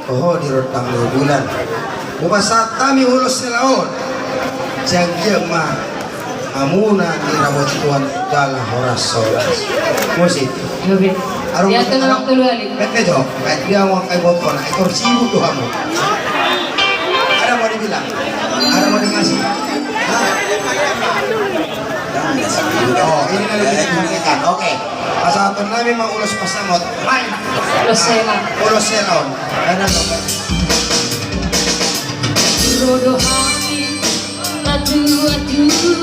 Oh di rotang di bulan. Bumasa kami ulos ni laon. Jangkir mah amuna di rabot tuan dalam horas solas. Musik. Gabi. Arong Dia tu nak waktu luar ni. Kete jo, kayak dia mau kayak botol, ekor sibuk tuh kamu. Ada mau dibilang, ada mau dikasih. Oh, ini kan lebih disampaikan. Oke. Pasal nabi mau ulos pasangot, main. Ulos sela. Ulos selon. Ada nomor. Rodo hati, atu atu.